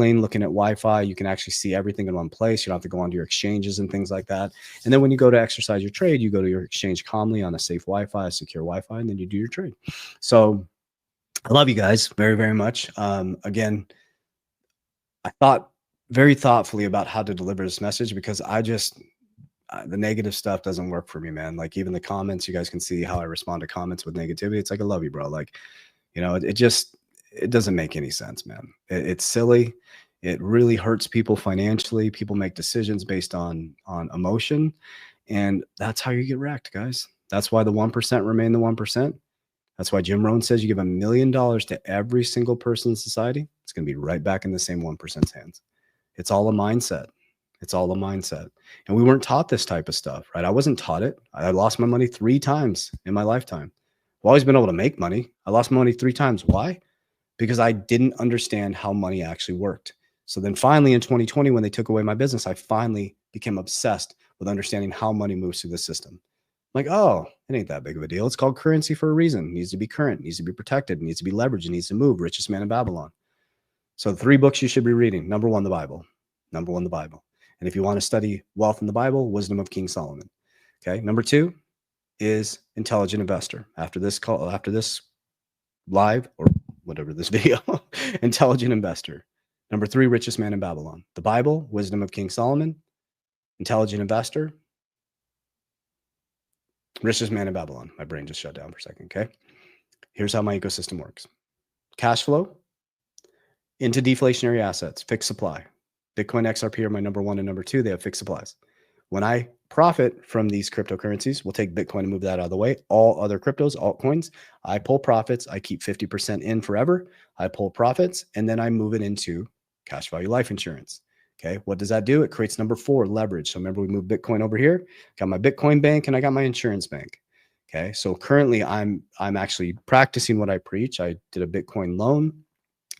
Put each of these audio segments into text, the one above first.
looking at Wi-Fi, you can actually see everything in one place. You don't have to go onto your exchanges and things like that. And then when you go to exercise your trade, you go to your exchange calmly on a safe Wi-Fi, a secure Wi-Fi, and then you do your trade. So I love you guys very, very much. Again, I thought very thoughtfully about how to deliver this message, because the negative stuff doesn't work for me, man. Like, even the comments, you guys can see how I respond to comments with negativity. It's like, I love you, bro. Like, you know, it doesn't make any sense, man. It's silly. It really hurts people financially. People make decisions based on emotion, and that's how you get wrecked, guys. That's why the 1% remain the 1%. That's why Jim Rohn says you give $1 million to every single person in society, it's going to be right back in the same 1%'s hands. It's all a mindset. It's all a mindset. And we weren't taught this type of stuff, right? I wasn't taught it. I lost my money 3 times in my lifetime. I've always been able to make money. I lost money 3 times. Why? Because I didn't understand how money actually worked. So then finally in 2020, when they took away my business, I finally became obsessed with understanding how money moves through the system. I'm like, oh, it ain't that big of a deal. It's called currency for a reason. It needs to be current, it needs to be protected, it needs to be leveraged, it needs to move. Richest man in Babylon. So the 3 books you should be reading. Number 1, the Bible. Number 1, the Bible. And if you want to study wealth in the Bible, Wisdom of King Solomon. Okay. Number 2 is Intelligent Investor. After this call, after this live or whatever this video, Intelligent Investor. Number 3, Richest Man in Babylon. The Bible, Wisdom of King Solomon, Intelligent Investor, Richest Man in Babylon. My brain just shut down for a second. Okay. Here's how my ecosystem works. Cash flow into deflationary assets, fixed supply. Bitcoin, XRP are my number 1 and number 2. They have fixed supplies. When I profit from these cryptocurrencies, we'll take Bitcoin and move that out of the way. All other cryptos, altcoins, I pull profits. I keep 50% in forever. I pull profits, and then I move it into cash value life insurance. Okay. What does that do? It creates number 4, leverage. So remember, we moved Bitcoin over here, got my Bitcoin bank, and I got my insurance bank. Okay. So currently I'm actually practicing what I preach. I did a Bitcoin loan.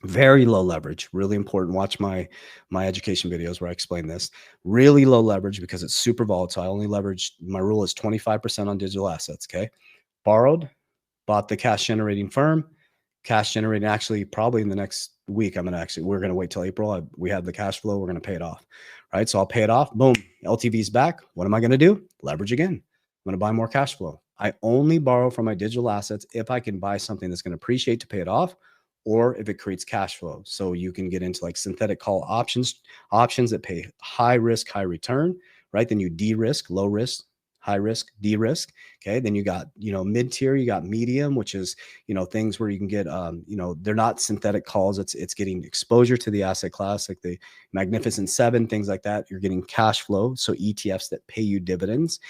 Very low leverage, really important. Watch my education videos where I explain this. Really low leverage because it's super volatile. I only leverage, my rule is 25% on digital assets. Okay. Borrowed, bought the cash generating firm, cash generating. Actually, probably in the next week, we're going to wait till April. We have the cash flow. We're going to pay it off. Right. So I'll pay it off. Boom. LTV's back. What am I going to do? Leverage again. I'm going to buy more cash flow. I only borrow from my digital assets if I can buy something that's going to appreciate to pay it off, or if it creates cash flow. So you can get into like synthetic call options that pay high risk, high return, right? Then you de-risk, low risk, high risk, de-risk. Okay. Then you got, mid-tier, you got medium, which is, things where you can get, they're not synthetic calls. It's getting exposure to the asset class, like the Magnificent Seven, things like that. You're getting cash flow. So ETFs that pay you dividends.